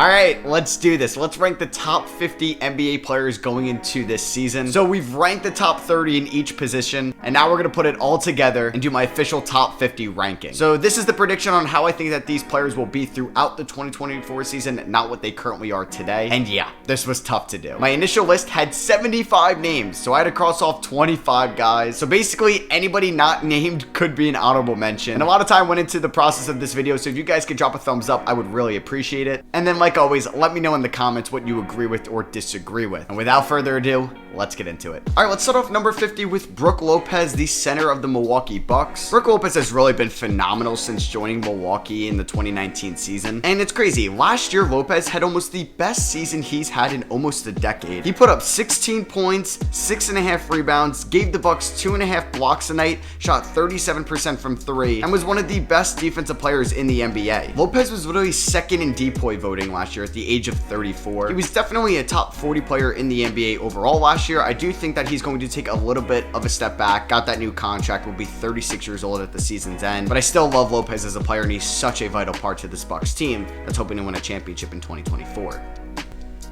All right, let's do this. Let's rank the top 50 NBA players going into this season. So we've ranked the top 30 in each position, and now we're going to put it all together and do my official top 50 ranking. So this is the prediction on how I think that these players will be throughout the 2024 season, not what they currently are today. And yeah, this was tough to do. My initial list had 75 names, so I had to cross off 25 guys. So basically, anybody not named could be an honorable mention. And a lot of time went into the process of this video, so if you guys could drop a thumbs up, I would really appreciate it. And then like always, let me know in the comments what you agree with or disagree with. And without further ado, let's get into it. All right, let's start off number 50 with Brook Lopez, the center of the Milwaukee Bucks. Brook Lopez has really been phenomenal since joining Milwaukee in the 2019 season. And it's crazy. Last year, Lopez had almost the best season he's had in almost a decade. He put up 16 points, 6.5 rebounds, gave the Bucks 2.5 blocks a night, shot 37% from three, and was one of the best defensive players in the NBA. Lopez was literally second in DPOY voting last year at the age of 34. He was definitely a top 40 player in the NBA overall last year. I do think that he's going to take a little bit of a step back. Got that new contract, will be 36 years old at the season's end, but I still love Lopez as a player, and he's such a vital part to this Bucks team that's hoping to win a championship in 2024.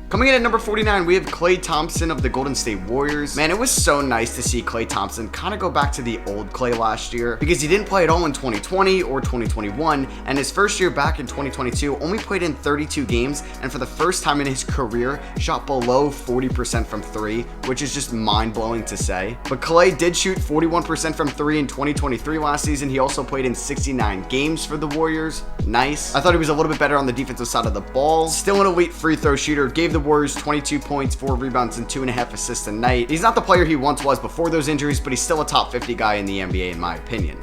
Coming in at number 49, we have Klay Thompson of the Golden State Warriors. Man, it was so nice to see Klay Thompson kind of go back to the old Klay last year, because he didn't play at all in 2020 or 2021, and his first year back in 2022 only played in 32 games, and for the first time in his career, shot below 40% from three, which is just mind-blowing to say. But Klay did shoot 41% from three in 2023 last season. He also played in 69 games for the Warriors. Nice. I thought he was a little bit better on the defensive side of the ball. Still an elite free throw shooter. Gave the Warriors 22 points, 4 rebounds, and 2.5 assists a night. He's not the player he once was before those injuries, but he's still a top 50 guy in the NBA in my opinion.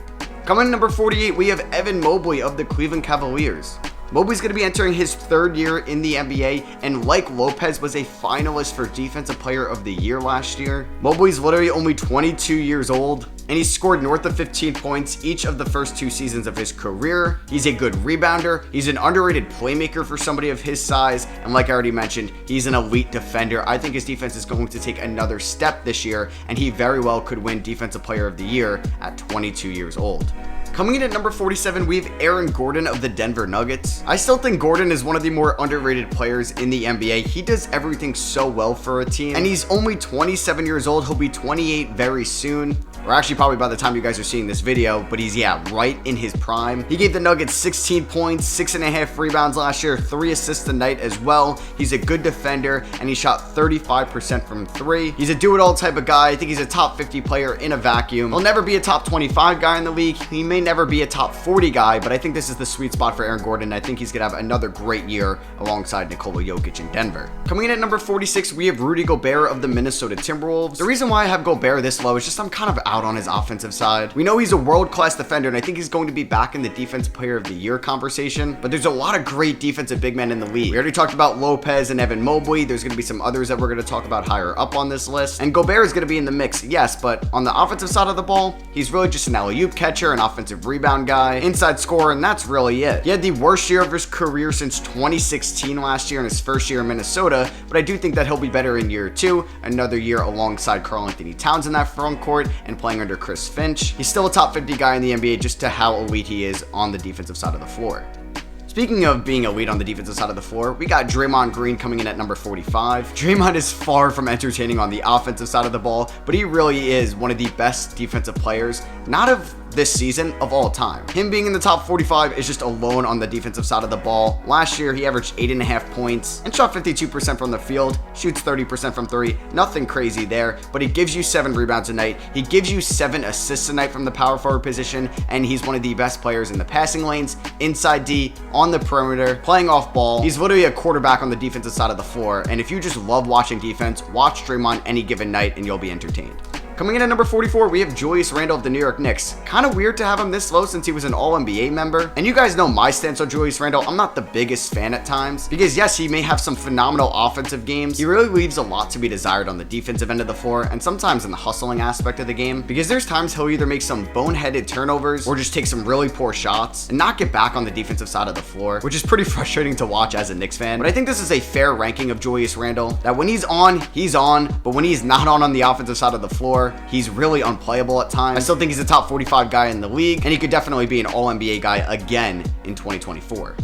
Coming in number 48, we have Evan Mobley of the Cleveland Cavaliers. Mobley's going to be entering his third year in the NBA, and like Lopez, was a finalist for Defensive Player of the Year last year. Mobley's literally only 22 years old, and he's scored north of 15 points each of the first 2 seasons of his career. He's a good rebounder. He's an underrated playmaker for somebody of his size, and like I already mentioned, he's an elite defender. I think his defense is going to take another step this year, and he very well could win Defensive Player of the Year at 22 years old. Coming in at number 47, we have Aaron Gordon of the Denver Nuggets. I still think Gordon is one of the more underrated players in the NBA. He does everything so well for a team, and he's only 27 years old. He'll be 28 very soon, or actually probably by the time you guys are seeing this video, but he's, yeah, right in his prime. He gave the Nuggets 16 points, 6.5 rebounds last year, 3 assists a night as well. He's a good defender, and he shot 35% from three. He's a do-it-all type of guy. I think he's a top 50 player in a vacuum. He'll never be a top 25 guy in the league. He may never be a top 40 guy, but I think this is the sweet spot for Aaron Gordon. I think he's gonna have another great year alongside Nikola Jokic in Denver. Coming in at number 46, we have Rudy Gobert of the Minnesota Timberwolves. The reason why I have Gobert this low is just I'm kind of out on his offensive side. We know he's a world-class defender, and I think he's going to be back in the Defensive Player of the Year conversation, but there's a lot of great defensive big men in the league. We already talked about Lopez and Evan Mobley. There's going to be some others that we're going to talk about higher up on this list, and Gobert is going to be in the mix, yes, but on the offensive side of the ball, he's really just an alley-oop catcher, an offensive rebound guy, inside scorer, and that's really it. He had the worst year of his career since 2016 last year in his first year in Minnesota, but I do think that he'll be better in year 2, another year alongside Karl-Anthony Towns in that front court and playing under Chris Finch. He's still a top 50 guy in the NBA just to how elite he is on the defensive side of the floor. Speaking of being elite on the defensive side of the floor, we got Draymond Green coming in at number 45. Draymond is far from entertaining on the offensive side of the ball, but he really is one of the best defensive players, not of this season, of all time. Him being in the top 45 is just alone on the defensive side of the ball. Last year, he averaged 8.5 points and shot 52% from the field, shoots 30% from three. Nothing crazy there, but he gives you 7 rebounds a night. He gives you 7 assists a night from the power forward position, and he's one of the best players in the passing lanes, inside D, on the perimeter, playing off ball. He's literally a quarterback on the defensive side of the floor, and if you just love watching defense, watch Draymond any given night and you'll be entertained. Coming in at number 44, we have Julius Randle of the New York Knicks. Kind of weird to have him this low since he was an All-NBA member. And you guys know my stance on Julius Randle. I'm not the biggest fan at times, because yes, he may have some phenomenal offensive games. He really leaves a lot to be desired on the defensive end of the floor, and sometimes in the hustling aspect of the game, because there's times he'll either make some boneheaded turnovers or just take some really poor shots and not get back on the defensive side of the floor, which is pretty frustrating to watch as a Knicks fan. But I think this is a fair ranking of Julius Randle, that when he's on, but when he's not on the offensive side of the floor, he's really unplayable at times. I still think he's a top 45 guy in the league, and he could definitely be an All-NBA guy again in 2024.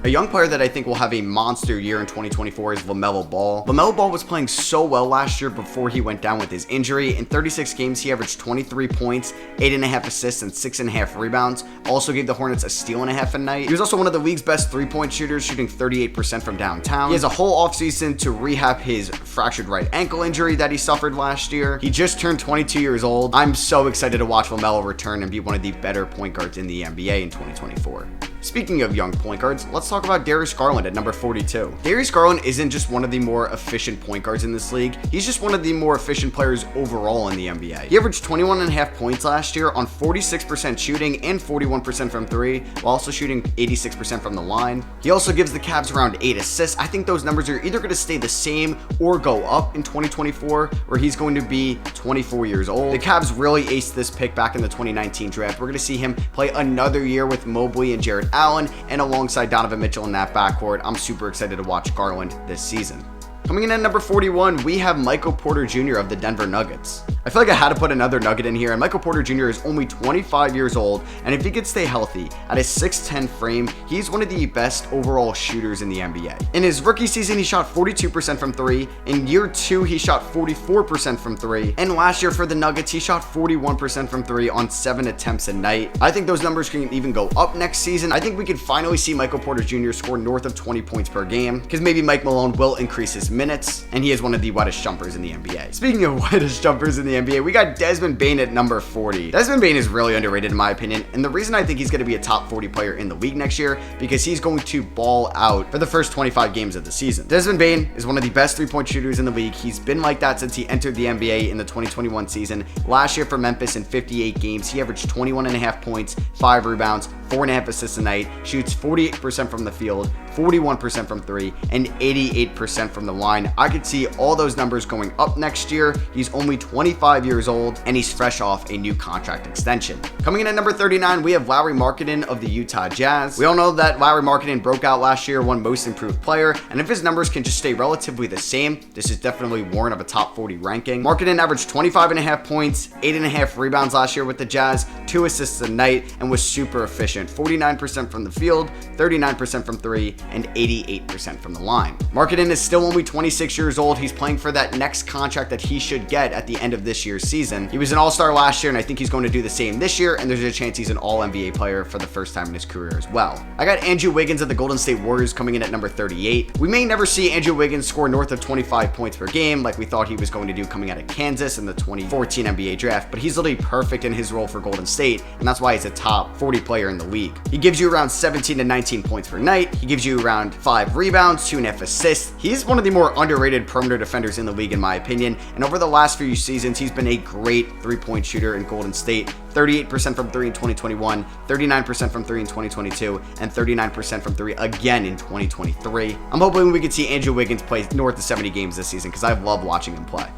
A young player that I think will have a monster year in 2024 is LaMelo Ball. LaMelo Ball was playing so well last year before he went down with his injury. In 36 games, he averaged 23 points, 8.5 assists, and 6.5 rebounds. Also gave the Hornets a steal and a half a night. He was also one of the league's best three-point shooters, shooting 38% from downtown. He has a whole offseason to rehab his fractured right ankle injury that he suffered last year. He just turned 22 years old. I'm so excited to watch LaMelo return and be one of the better point guards in the NBA in 2024. Speaking of young point guards, let's talk about Darius Garland at number 42. Darius Garland isn't just one of the more efficient point guards in this league, he's just one of the more efficient players overall in the NBA. He averaged 21.5 points last year on 46% shooting and 41% from three, while also shooting 86% from the line. He also gives the Cavs around 8 assists. I think those numbers are either going to stay the same or go up in 2024, where he's going to be 24 years old. The Cavs really aced this pick back in the 2019 draft. We're going to see him play another year with Mobley and Jarrett Allen and alongside Donovan Mitchell in that backcourt. I'm super excited to watch Garland this season. Coming in at number 41, we have Michael Porter Jr. of the Denver Nuggets. I feel like I had to put another Nugget in here, and Michael Porter Jr. is only 25 years old, and if he could stay healthy, at a 6'10 frame, he's one of the best overall shooters in the NBA. In his rookie season, he shot 42% from three. In year two, he shot 44% from three. And last year for the Nuggets, he shot 41% from three on 7 attempts a night. I think those numbers can even go up next season. I think we could finally see Michael Porter Jr. score north of 20 points per game, because maybe Mike Malone will increase his minutes, and he is one of the wettest jumpers in the NBA. Speaking of wettest jumpers in the NBA, we got Desmond Bane at number 40. Desmond Bane is really underrated in my opinion, and the reason I think he's going to be a top 40 player in the league next year, because he's going to ball out for the first 25 games of the season. Desmond Bane is one of the best three-point shooters in the league. He's been like that since he entered the NBA in the 2021 season. Last year for Memphis in 58 games, he averaged 21.5 points, 5 rebounds, 4.5 assists a night, shoots 48% from the field, 41% from three, and 88% from the line. I could see all those numbers going up next year. He's only 25 years old, and he's fresh off a new contract extension. Coming in at number 39, we have Lauri Markkanen of the Utah Jazz. We all know that Lauri Markkanen broke out last year, won Most Improved Player, and if his numbers can just stay relatively the same, this is definitely warrant of a top 40 ranking. Markkanen averaged 25.5 points, 8.5 rebounds last year with the Jazz, 2 assists a night, and was super efficient. 49% from the field, 39% from three, and 88% from the line. Markkanen is still only 26 years old. He's playing for that next contract that he should get at the end of this year's season. He was an all-star last year, and I think he's going to do the same this year, and there's a chance he's an all-NBA player for the first time in his career as well. I got Andrew Wiggins of the Golden State Warriors coming in at number 38. We may never see Andrew Wiggins score north of 25 points per game like we thought he was going to do coming out of Kansas in the 2014 NBA draft, but he's literally perfect in his role for Golden State, and that's why he's a top 40 player in the league. He gives you around 17 to 19 points per night. He gives you around 5 rebounds, 2.5 assists. He's one of the more underrated perimeter defenders in the league in my opinion, and over the last few seasons, he's been a great three-point shooter in Golden State. 38% from three in 2021, 39% from three in 2022, and 39% from three again in 2023. I'm hoping we could see Andrew Wiggins play north of 70 games this season because I love watching him play.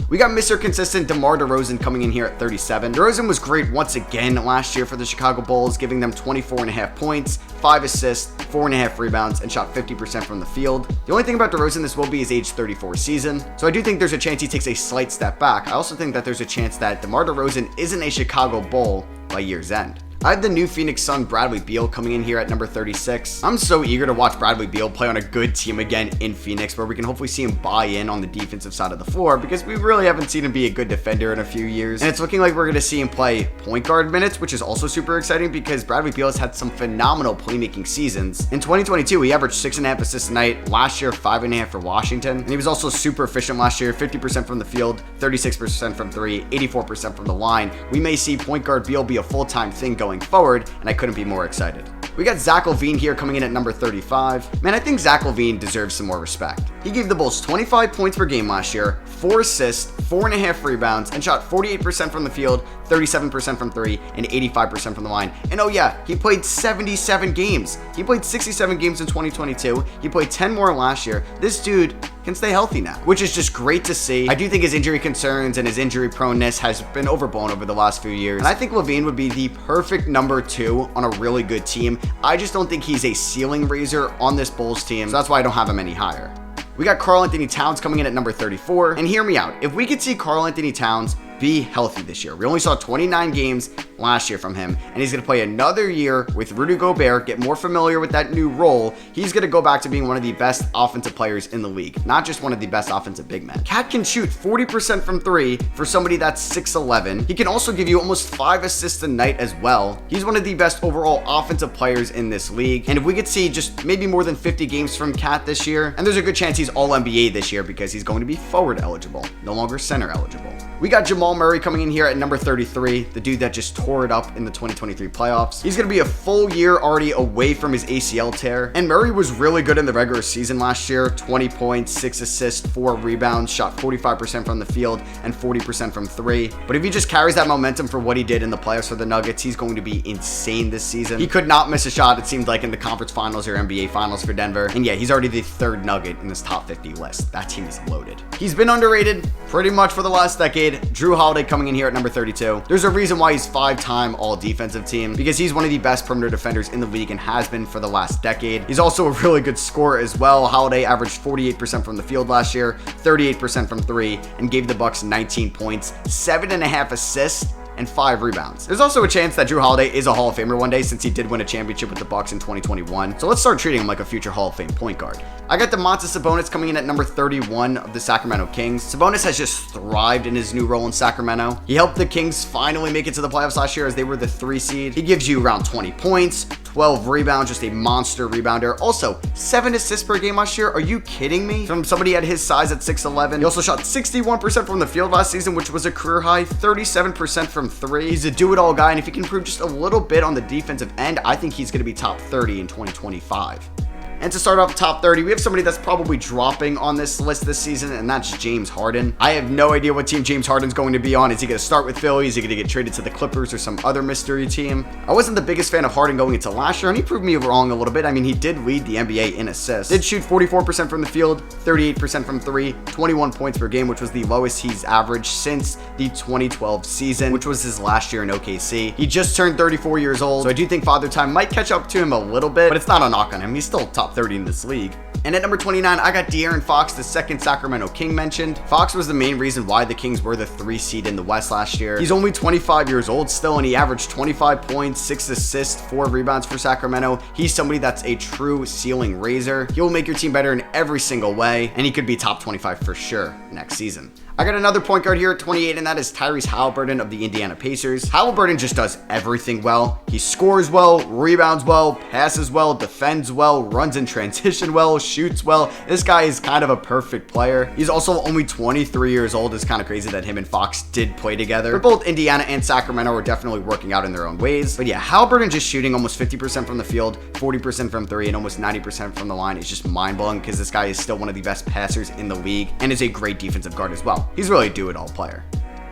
We got Mr. Consistent DeMar DeRozan coming in here at 37. DeRozan was great once again last year for the Chicago Bulls, giving them 24.5 points, 5 assists, 4.5 rebounds, and shot 50% from the field. The only thing about DeRozan, this will be his age 34 season, so I do think there's a chance he takes a slight step back. I also think that there's a chance that DeMar DeRozan isn't a Chicago Bull by year's end. I have the new Phoenix Sun Bradley Beal coming in here at number 36. I'm so eager to watch Bradley Beal play on a good team again in Phoenix, where we can hopefully see him buy in on the defensive side of the floor, because we really haven't seen him be a good defender in a few years. And it's looking like we're going to see him play point guard minutes, which is also super exciting because Bradley Beal has had some phenomenal playmaking seasons. In 2022, he averaged 6.5 assists a night. Last year, 5.5 for Washington. And he was also super efficient last year, 50% from the field, 36% from three, 84% from the line. We may see point guard Beal be a full-time thing going forward, and I couldn't be more excited. We got Zach LaVine here coming in at number 35. Man, I think Zach LaVine deserves some more respect. He gave the Bulls 25 points per game last year, 4 assists, 4.5 rebounds, and shot 48% from the field, 37% from three, and 85% from the line. And oh yeah, he played 77 games. He played 67 games in 2022. He played 10 more last year. This dude can stay healthy now, which is just great to see. I do think his injury concerns and his injury proneness has been overblown over the last few years. And I think LaVine would be the perfect number 2 on a really good team. I just don't think he's a ceiling raiser on this Bulls team, so that's why I don't have him any higher. We got Karl-Anthony Towns coming in at number 34. And hear me out. If we could see Karl-Anthony Towns be healthy this year. We only saw 29 games, last year from him, and he's going to play another year with Rudy Gobert, get more familiar with that new role. He's going to go back to being one of the best offensive players in the league, not just one of the best offensive big men. Cat can shoot 40% from 3 for somebody that's 6'11". He can also give you almost 5 assists a night as well. He's one of the best overall offensive players in this league, and if we could see just maybe more than 50 games from Cat this year, and there's a good chance he's all NBA this year because he's going to be forward eligible, no longer center eligible. We got Jamal Murray coming in here at number 33, the dude that just tore it up in the 2023 playoffs. He's going to be a full year already away from his ACL tear, and Murray was really good in the regular season last year. 20 points, 6 assists, 4 rebounds, shot 45% from the field and 40% from 3. But if he just carries that momentum for what he did in the playoffs for the Nuggets, he's going to be insane this season. He could not miss a shot, it seemed like, in the conference finals or NBA finals for Denver. And yeah, he's already the 3rd Nugget in this top 50 list. That team is loaded. He's been underrated pretty much for the last decade. Drew Holiday coming in here at number 32. There's a reason why he's 5-time all-defensive team, because he's one of the best perimeter defenders in the league and has been for the last decade. He's also a really good scorer as well. Holiday averaged 48% from the field last year, 38% from 3, and gave the Bucks 19 points, 7.5 assists, and 5 rebounds. There's also a chance that Drew Holiday is a Hall of Famer one day, since he did win a championship with the Bucks in 2021. So let's start treating him like a future Hall of Fame point guard. I got Domantas Sabonis coming in at number 31 of the Sacramento Kings. Sabonis has just thrived in his new role in Sacramento. He helped the Kings finally make it to the playoffs last year as they were the 3 seed. He gives you around 20 points, 12 rebounds, just a monster rebounder. Also, 7 assists per game last year. Are you kidding me? From somebody at his size at 6'11". He also shot 61% from the field last season, which was a career high, 37% from 3. He's a do-it-all guy, and if he can improve just a little bit on the defensive end, I think he's going to be top 30 in 2025. And to start off top 30, we have somebody that's probably dropping on this list this season, and that's James Harden. I have no idea what team James Harden's going to be on. Is he going to start with Philly? Is he going to get traded to the Clippers or some other mystery team? I wasn't the biggest fan of Harden going into last year, and he proved me wrong a little bit. I mean, he did lead the NBA in assists. Did shoot 44% from the field, 38% from 3, 21 points per game, which was the lowest he's averaged since the 2012 season, which was his last year in OKC. He just turned 34 years old, so I do think Father Time might catch up to him a little bit, but it's not a knock on him. He's still top 30 in this league. And at number 29, I got De'Aaron Fox, the 2nd Sacramento King mentioned. Fox was the main reason why the Kings were the 3 seed in the West last year. He's only 25 years old still, and he averaged 25 points, 6 assists, 4 rebounds for Sacramento. He's somebody that's a true ceiling raiser. He will make your team better in every single way, and he could be top 25 for sure next season. I got another point guard here at 28, and that is Tyrese Halliburton of the Indiana Pacers. Halliburton just does everything well. He scores well, rebounds well, passes well, defends well, runs in transition well, shoots well. This guy is kind of a perfect player. He's also only 23 years old. It's kind of crazy that him and Fox did play together. But both Indiana and Sacramento are definitely working out in their own ways. But yeah, Halliburton just shooting almost 50% from the field, 40% from 3, and almost 90% from the line is just mind-blowing, because this guy is still one of the best passers in the league and is a great defensive guard as well. He's really a do-it-all player.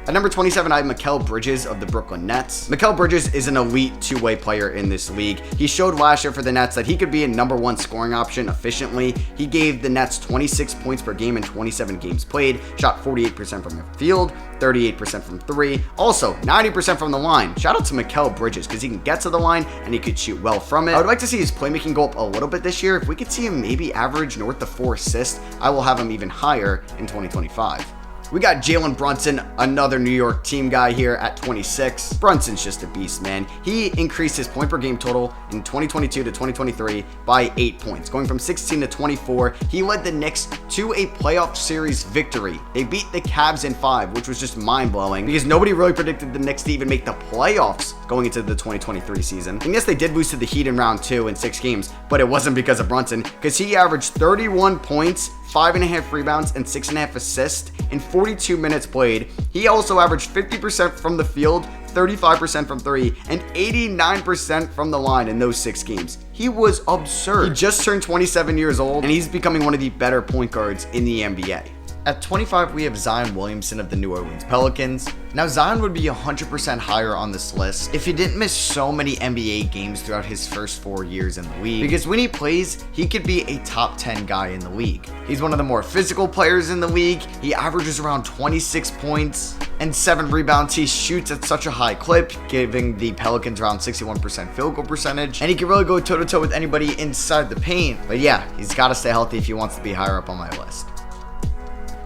At number 27, I have Mikal Bridges of the Brooklyn Nets. Mikal Bridges is an elite 2-way player in this league. He showed last year for the Nets that he could be a number 1 scoring option efficiently. He gave the Nets 26 points per game in 27 games played, shot 48% from the field, 38% from 3, also 90% from the line. Shout out to Mikal Bridges, because he can get to the line and he could shoot well from it. I would like to see his playmaking go up a little bit this year. If we could see him maybe average north of 4 assists, I will have him even higher in 2025. We got Jalen Brunson, another New York team guy here at 26. Brunson's just a beast, man. He increased his point per game total in 2022 to 2023 by 8 points, going from 16 to 24. He led the Knicks to a playoff series victory. They beat the Cavs in 5, which was just mind-blowing, because nobody really predicted the Knicks to even make the playoffs going into the 2023 season. And yes, they did lose to the Heat in round 2 in 6 games, but it wasn't because of Brunson, because he averaged 31 points, 5.5 rebounds, and 6.5 assists in 42 minutes played. He also averaged 50% from the field, 35% from 3, and 89% from the line in those 6 games. He was absurd. He just turned 27 years old, and he's becoming one of the better point guards in the NBA. At 25, we have Zion Williamson of the New Orleans Pelicans. Now, Zion would be 100% higher on this list if he didn't miss so many NBA games throughout his first 4 years in the league, because when he plays, he could be a top 10 guy in the league. He's one of the more physical players in the league. He averages around 26 points and 7 rebounds. He shoots at such a high clip, giving the Pelicans around 61% field goal percentage, and he can really go toe-to-toe with anybody inside the paint. But yeah, he's got to stay healthy if he wants to be higher up on my list.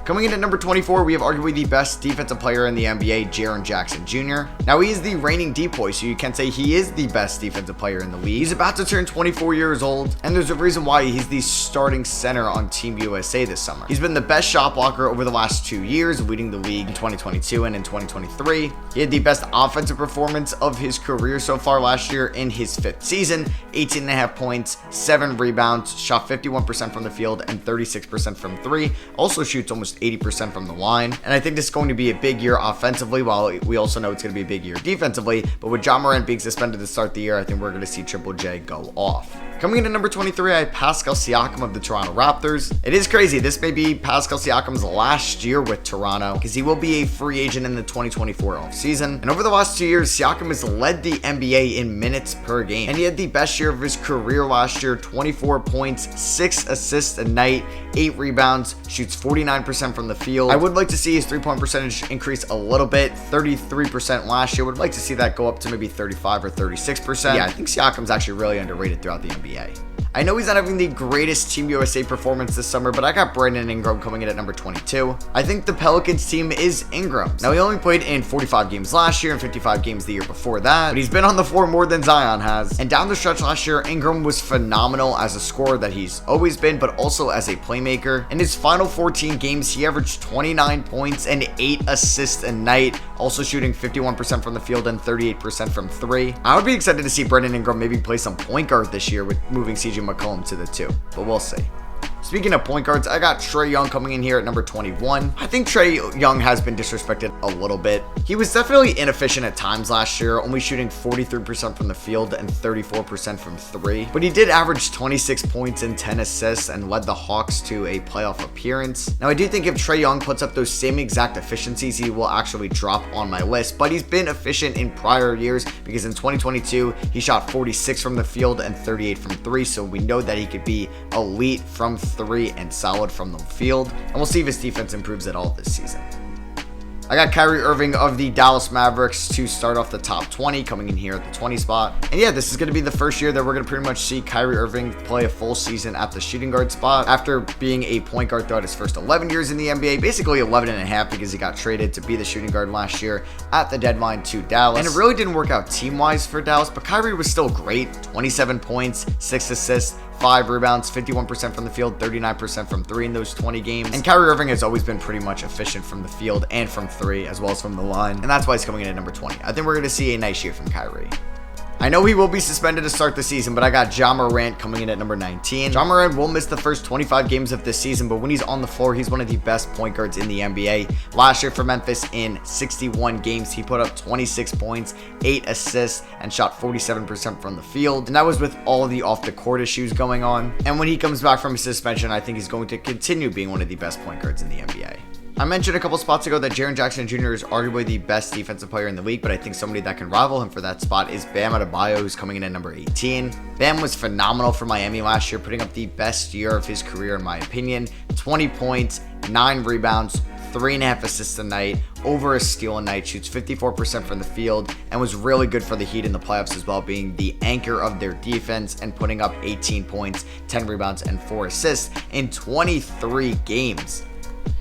Coming in at number 24, we have arguably the best defensive player in the NBA, Jaren Jackson Jr. Now, he is the reigning depoy, so you can say he is the best defensive player in the league. He's about to turn 24 years old, and there's a reason why he's the starting center on Team USA this summer. He's been the best shot blocker over the last 2 years, leading the league in 2022 and in 2023. He had the best offensive performance of his career so far last year in his 5th season, 18.5 points, 7 rebounds, shot 51% from the field and 36% from 3. Also shoots almost 80% from the line. And I think this is going to be a big year offensively, while we also know it's going to be a big year defensively. But with Ja Morant being suspended to start the year, I think we're going to see Triple J go off. Coming in at number 23, I have Pascal Siakam of the Toronto Raptors. It is crazy. This may be Pascal Siakam's last year with Toronto, because he will be a free agent in the 2024 offseason. And over the last 2 years, Siakam has led the NBA in minutes per game. And he had the best year of his career last year, 24 points, 6 assists a night, 8 rebounds, shoots 49% from the field. I would like to see his three-point percentage increase a little bit, 33% last year. Would like to see that go up to maybe 35 or 36%. Yeah, I think Siakam's actually really underrated throughout the NBA. I know he's not having the greatest Team USA performance this summer, but I got Brandon Ingram coming in at number 22. I think the Pelicans team is Ingram's. Now, he only played in 45 games last year and 55 games the year before that, but he's been on the floor more than Zion has. And down the stretch last year, Ingram was phenomenal as a scorer that he's always been, but also as a playmaker. In his final 14 games, he averaged 29 points and 8 assists a night, also shooting 51% from the field and 38% from 3. I would be excited to see Brandon Ingram maybe play some point guard this year with moving CJ McCollum to the 2, but we'll see. Speaking of point guards, I got Trae Young coming in here at number 21. I think Trae Young has been disrespected a little bit. He was definitely inefficient at times last year, only shooting 43% from the field and 34% from 3. But he did average 26 points and 10 assists and led the Hawks to a playoff appearance. Now, I do think if Trae Young puts up those same exact efficiencies, he will actually drop on my list. But he's been efficient in prior years, because in 2022, he shot 46 from the field and 38 from 3. So we know that he could be elite from 3 and solid from the field, and we'll see if his defense improves at all this season. I got Kyrie Irving of the Dallas Mavericks to start off the top 20, coming in here at the 20 spot. And yeah, this is going to be the first year that we're going to pretty much see Kyrie Irving play a full season at the shooting guard spot after being a point guard throughout his first 11 years in the NBA, basically 11 and a half, because he got traded to be the shooting guard last year at the deadline to Dallas. And it really didn't work out team-wise for Dallas, but Kyrie was still great. 27 points, 6 assists, 5 rebounds, 51% from the field, 39% from 3 in those 20 games. And Kyrie Irving has always been pretty much efficient from the field and from 3, as well as from the line. And that's why he's coming in at number 20. I think we're going to see a nice year from Kyrie. I know he will be suspended to start the season, but I got Ja Morant coming in at number 19. Ja Morant will miss the first 25 games of this season, but when he's on the floor, he's one of the best point guards in the NBA. Last year for Memphis, in 61 games, he put up 26 points, 8 assists, and shot 47% from the field. And that was with all the off-the-court issues going on. And when he comes back from his suspension, I think he's going to continue being one of the best point guards in the NBA. I mentioned a couple spots ago that Jaren Jackson Jr. is arguably the best defensive player in the league, but I think somebody that can rival him for that spot is Bam Adebayo, who's coming in at number 18. Bam was phenomenal for Miami last year, putting up the best year of his career in my opinion. 20 points, 9 rebounds, 3.5 assists a night, over a steal a night, shoots 54% from the field, and was really good for the Heat in the playoffs as well, being the anchor of their defense and putting up 18 points, 10 rebounds, and 4 assists in 23 games.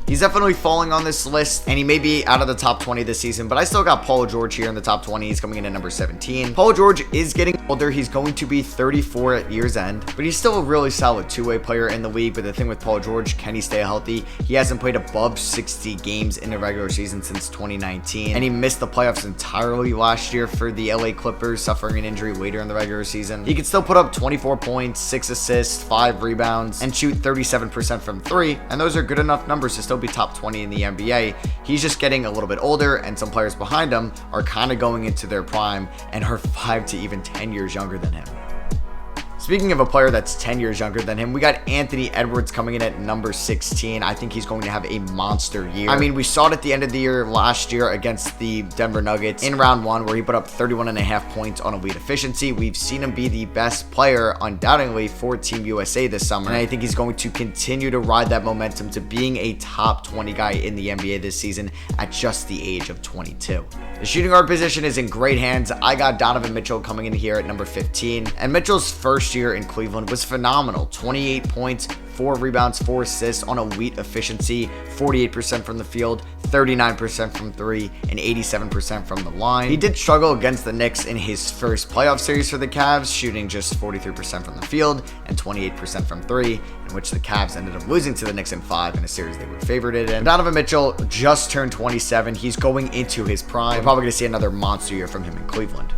He's definitely falling on this list, and he may be out of the top 20 this season, but I still got Paul George here in the top 20. He's coming in at number 17. Paul George is getting older. He's going to be 34 at year's end, but he's still a really solid two-way player in the league. But the thing with Paul George, can he stay healthy? He hasn't played above 60 games in the regular season since 2019, and he missed the playoffs entirely last year for the LA Clippers, suffering an injury later in the regular season. He could still put up 24 points, 6 assists, 5 rebounds, and shoot 37% from 3, and those are good enough numbers to still be top 20 in the NBA. He's just getting a little bit older, and some players behind him are kind of going into their prime and are 5 to even 10 years younger than him. Speaking of a player that's 10 years younger than him, we got Anthony Edwards coming in at number 16. I think he's going to have a monster year. I mean, we saw it at the end of the year last year against the Denver Nuggets in round 1, where he put up 31.5 points on elite efficiency. We've seen him be the best player, undoubtedly, for Team USA this summer, and I think he's going to continue to ride that momentum to being a top 20 guy in the NBA this season at just the age of 22. The shooting guard position is in great hands. I got Donovan Mitchell coming in here at number 15, and Mitchell's first first year in Cleveland was phenomenal. 28 points, 4 rebounds, 4 assists on elite efficiency, 48% from the field, 39% from 3, and 87% from the line. He did struggle against the Knicks in his first playoff series for the Cavs, shooting just 43% from the field and 28% from 3, in which the Cavs ended up losing to the Knicks in 5 in a series they were favored in. Donovan Mitchell just turned 27. He's going into his prime. We're probably going to see another monster year from him in Cleveland.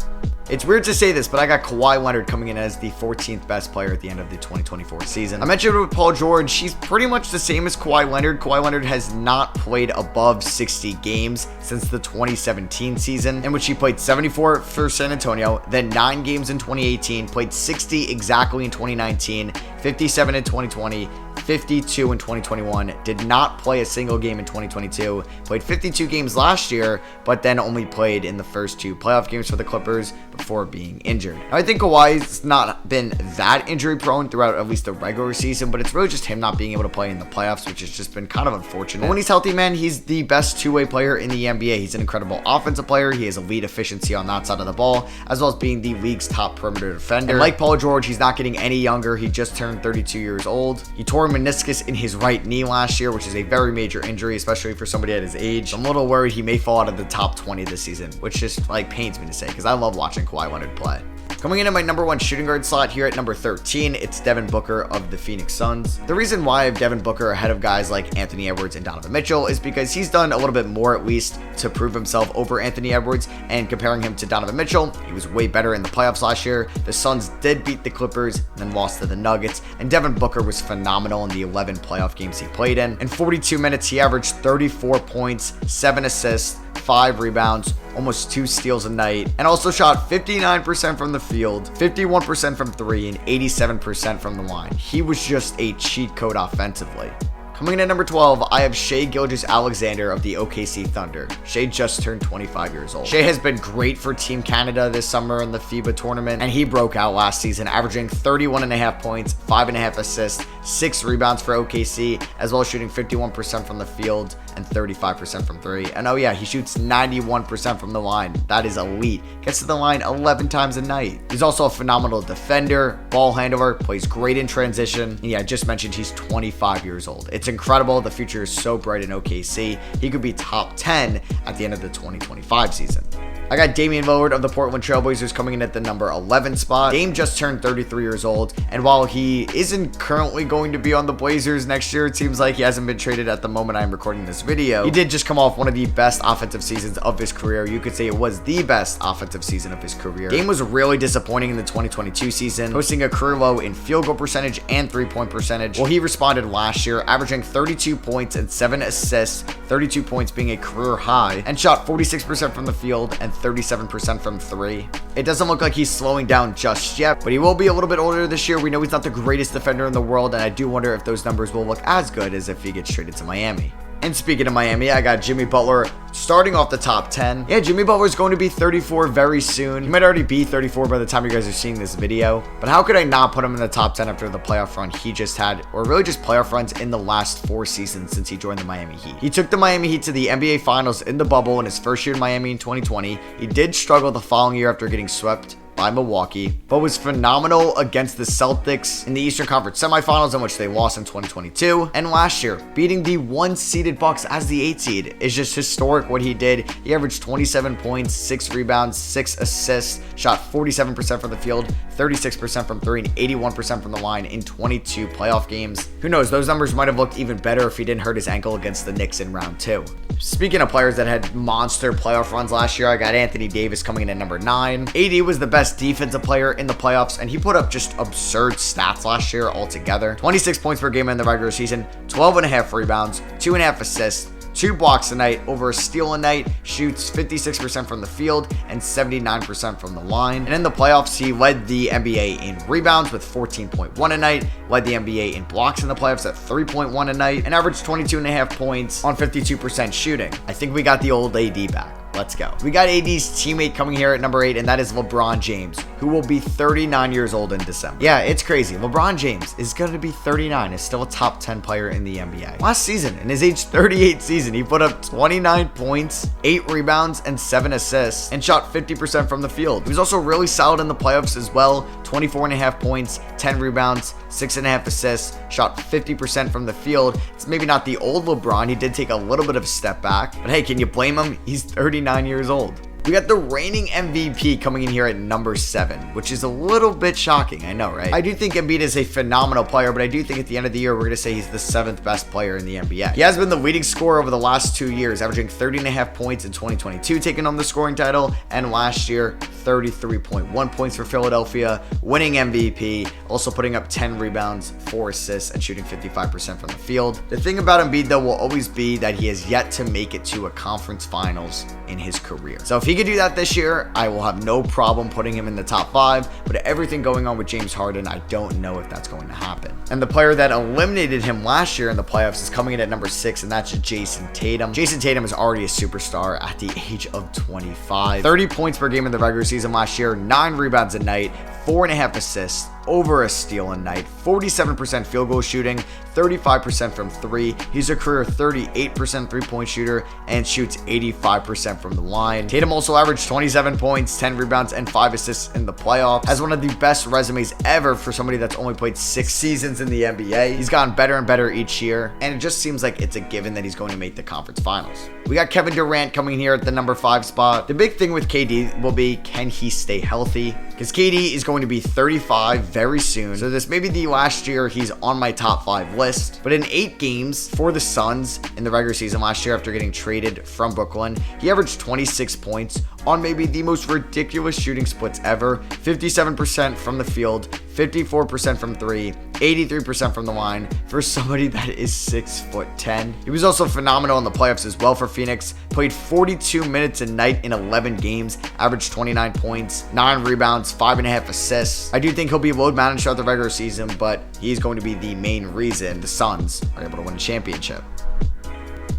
It's weird to say this, but I got Kawhi Leonard coming in as the 14th best player at the end of the 2024 season. I mentioned with Paul George, he's pretty much the same as Kawhi Leonard. Kawhi Leonard has not played above 60 games since the 2017 season, in which he played 74 for San Antonio, then 9 games in 2018, played 60 exactly in 2019, 57 in 2020, 52 in 2021, did not play a single game in 2022, played 52 games last year, but then only played in the first 2 playoff games for the Clippers before being injured. Now, I think Kawhi's not been that injury prone throughout at least the regular season, but it's really just him not being able to play in the playoffs, which has just been kind of unfortunate. But when he's healthy, man, he's the best two-way player in the NBA. He's an incredible offensive player. He has elite efficiency on that side of the ball, as well as being the league's top perimeter defender. And like Paul George, he's not getting any younger. He just turned 32 years old. He tore a meniscus in his right knee last year, which is a very major injury, especially for somebody at his age. So I'm a little worried he may fall out of the top 20 this season, which just pains me to say, because I love watching Kawhi Leonard play. Coming in at my number 1 shooting guard slot here at number 13, it's Devin Booker of the Phoenix Suns. The reason why I have Devin Booker ahead of guys like Anthony Edwards and Donovan Mitchell is because he's done a little bit more, at least, to prove himself over Anthony Edwards, and comparing him to Donovan Mitchell, he was way better in the playoffs last year. The Suns did beat the Clippers, then lost to the Nuggets, and Devin Booker was phenomenal in the 11 playoff games he played in. In 42 minutes, he averaged 34 points, 7 assists, 5 rebounds, almost 2 steals a night, and also shot 59% from the field, 51% from 3, and 87% from the line. He was just a cheat code offensively. Coming in at number 12, I have Shai Gilgeous-Alexander of the OKC Thunder. Shai just turned 25 years old. Shai has been great for Team Canada this summer in the FIBA tournament, and he broke out last season, averaging 31.5 points, 5.5 assists, 6 rebounds for OKC, as well as shooting 51% from the field and 35% from 3. And oh yeah, he shoots 91% from the line. That is elite. Gets to the line 11 times a night. He's also a phenomenal defender, ball handler, plays great in transition. And yeah, I just mentioned he's 25 years old. It's incredible. The future is so bright in OKC. He could be top 10 at the end of the 2025 season. I got Damian Lillard of the Portland Trailblazers coming in at the number 11 spot. Dame just turned 33 years old, and while he isn't currently going to be on the Blazers next year, it seems like he hasn't been traded at the moment I'm recording this video. He did just come off one of the best offensive seasons of his career. You could say it was the best offensive season of his career. Dame was really disappointing in the 2022 season, posting a career low in field goal percentage and 3-point percentage. Well, he responded last year, averaging 32 points and 7 assists, 32 points being a career high, and shot 46% from the field and 37% from 3. It doesn't look like he's slowing down just yet, but he will be a little bit older this year. We know he's not the greatest defender in the world, and I do wonder if those numbers will look as good as if he gets traded to Miami. And speaking of Miami, I got Jimmy Butler starting off the top 10. Yeah, Jimmy Butler is going to be 34 very soon. He might already be 34 by the time you guys are seeing this video. But how could I not put him in the top 10 after the playoff run he just had, or really just playoff runs in the last 4 seasons since he joined the Miami Heat? He took the Miami Heat to the NBA Finals in the bubble in his first year in Miami in 2020. He did struggle the following year after getting swept by Milwaukee, but was phenomenal against the Celtics in the Eastern Conference semifinals, in which they lost in 2022. And last year, beating the 1-seeded Bucks as the 8 seed is just historic what he did. He averaged 27 points, 6 rebounds, 6 assists, shot 47% from the field, 36% from 3, and 81% from the line in 22 playoff games. Who knows, those numbers might have looked even better if he didn't hurt his ankle against the Knicks in round 2. Speaking of players that had monster playoff runs last year, I got Anthony Davis coming in at number 9. AD was the best defensive player in the playoffs, and he put up just absurd stats last year altogether. 26 points per game in the regular season, 12.5 rebounds, 2.5 assists, 2 blocks a night, over a steal a night, shoots 56% from the field and 79% from the line. And in the playoffs, he led the NBA in rebounds with 14.1 a night, led the NBA in blocks in the playoffs at 3.1 a night, and averaged 22.5 points on 52% shooting. I think we got the old AD back. Let's go. We got AD's teammate coming here at number 8, and that is LeBron James. who will be 39 years old in December. Yeah, it's crazy. LeBron James is going to be 39, is still a top 10 player in the NBA. Last season, in his age 38 season, he put up 29 points, 8 rebounds, and 7 assists, and shot 50% from the field. He was also really solid in the playoffs as well. 24.5 points, 10 rebounds, 6.5 assists, shot 50% from the field. It's maybe not the old LeBron. He did take a little bit of a step back, but hey, can you blame him? He's 39 years old. We got the reigning MVP coming in here at number 7, which is a little bit shocking. I know, right? I do think Embiid is a phenomenal player, but I do think at the end of the year, we're going to say he's the 7th best player in the NBA. He has been the leading scorer over the last 2 years, averaging 30.5 points in 2022, taking home the scoring title, and last year, 33.1 points for Philadelphia, winning MVP, also putting up 10 rebounds, 4 assists, and shooting 55% from the field. The thing about Embiid, though, will always be that he has yet to make it to a conference finals in his career. So if he could do that this year, I will have no problem putting him in the top 5, but everything going on with James Harden, I don't know if that's going to happen. And the player that eliminated him last year in the playoffs is coming in at number 6, and that's Jason Tatum. Jason Tatum is already a superstar at the age of 25. 30 points per game in the regular season last year, 9 rebounds a night, 4.5 assists, over a steal a night, 47% field goal shooting, 35% from 3. He's a career 38% three-point shooter and shoots 85% from the line. Tatum also averaged 27 points, 10 rebounds, and 5 assists in the playoffs. Has one of the best resumes ever for somebody that's only played 6 seasons in the NBA. He's gotten better and better each year, and it just seems like it's a given that he's going to make the conference finals. We got Kevin Durant coming here at the number 5 spot. The big thing with KD will be, can he stay healthy? Because KD is going to be 35 very soon. So this may be the last year he's on my top 5 list. But in 8 games for the Suns in the regular season last year after getting traded from Brooklyn, he averaged 26 points on maybe the most ridiculous shooting splits ever. 57% from the field, 54% from 3, 83% from the line for somebody that is 6'10". He was also phenomenal in the playoffs as well for Phoenix. Played 42 minutes a night in 11 games, averaged 29 points, 9 rebounds, 5.5 assists. I do think he'll be load managed throughout the regular season, but he's going to be the main reason the Suns are able to win a championship.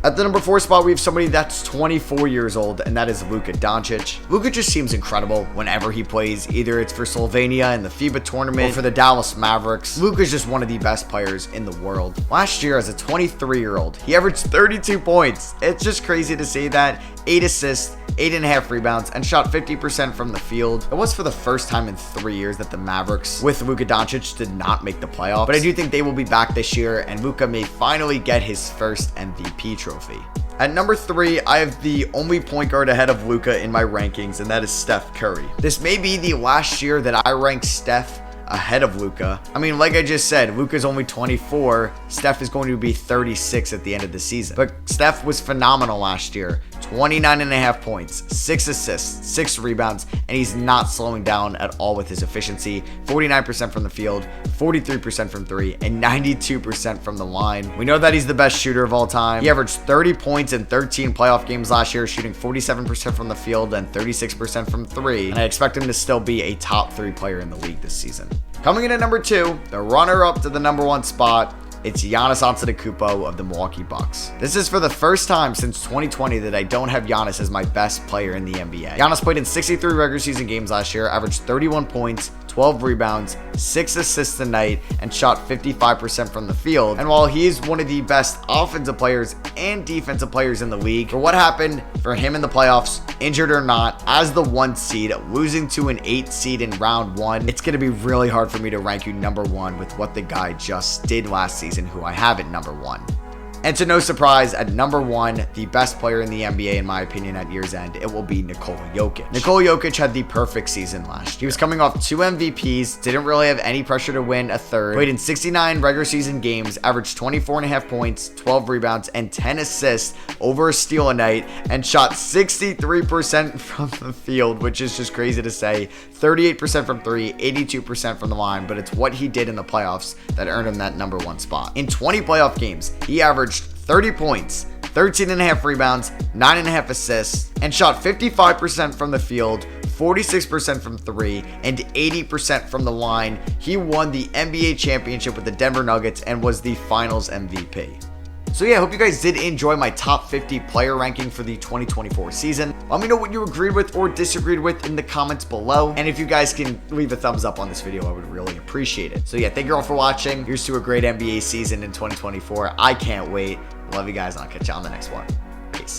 At the number 4 spot, we have somebody that's 24 years old, and that is Luka Doncic. Luka just seems incredible whenever he plays. Either it's for Slovenia in the FIBA tournament or for the Dallas Mavericks. Luka's just one of the best players in the world. Last year, as a 23-year-old, he averaged 32 points. It's just crazy to say that. 8 assists, 8.5 rebounds, and shot 50% from the field. It was for the first time in 3 years that the Mavericks with Luka Doncic did not make the playoffs, but I do think they will be back this year, and Luka may finally get his first MVP trophy. At number 3, I have the only point guard ahead of Luka in my rankings, and that is Steph Curry. This may be the last year that I rank Steph ahead of Luka. I mean, like I just said, Luka's only 24. Steph is going to be 36 at the end of the season. But Steph was phenomenal last year. 29.5 points, 6 assists, 6 rebounds, and he's not slowing down at all with his efficiency. 49% from the field, 43% from 3, and 92% from the line. We know that he's the best shooter of all time. He averaged 30 points in 13 playoff games last year, shooting 47% from the field and 36% from 3. And I expect him to still be a top 3 player in the league this season. Coming in at number 2, the runner-up to the number 1 spot, it's Giannis Antetokounmpo of the Milwaukee Bucks. This is for the first time since 2020 that I don't have Giannis as my best player in the NBA. Giannis played in 63 regular season games last year, averaged 31 points, 12 rebounds, 6 assists a night, and shot 55% from the field. And while he's one of the best offensive players and defensive players in the league, for what happened for him in the playoffs, injured or not, as the 1 seed, losing to an 8 seed in round 1, it's going to be really hard for me to rank you number 1 with what the guy just did last season, who I have at number 1. And to no surprise, at number 1, the best player in the NBA, in my opinion, at year's end, it will be Nikola Jokic. Nikola Jokic had the perfect season last year. He was coming off 2 MVPs, didn't really have any pressure to win a third, played in 69 regular season games, averaged 24.5 points, 12 rebounds, and 10 assists, over a steal a night, and shot 63% from the field, which is just crazy to say. 38% from 3, 82% from the line, but it's what he did in the playoffs that earned him that number 1 spot. In 20 playoff games, he averaged 30 points, 13.5 rebounds, 9.5 assists, and shot 55% from the field, 46% from 3, and 80% from the line. He won the NBA championship with the Denver Nuggets and was the finals MVP. So yeah, I hope you guys did enjoy my top 50 player ranking for the 2024 season. Let me know what you agreed with or disagreed with in the comments below. And if you guys can leave a thumbs up on this video, I would really appreciate it. So yeah, thank you all for watching. Here's to a great NBA season in 2024. I can't wait. Love you guys, and I'll catch you on the next one.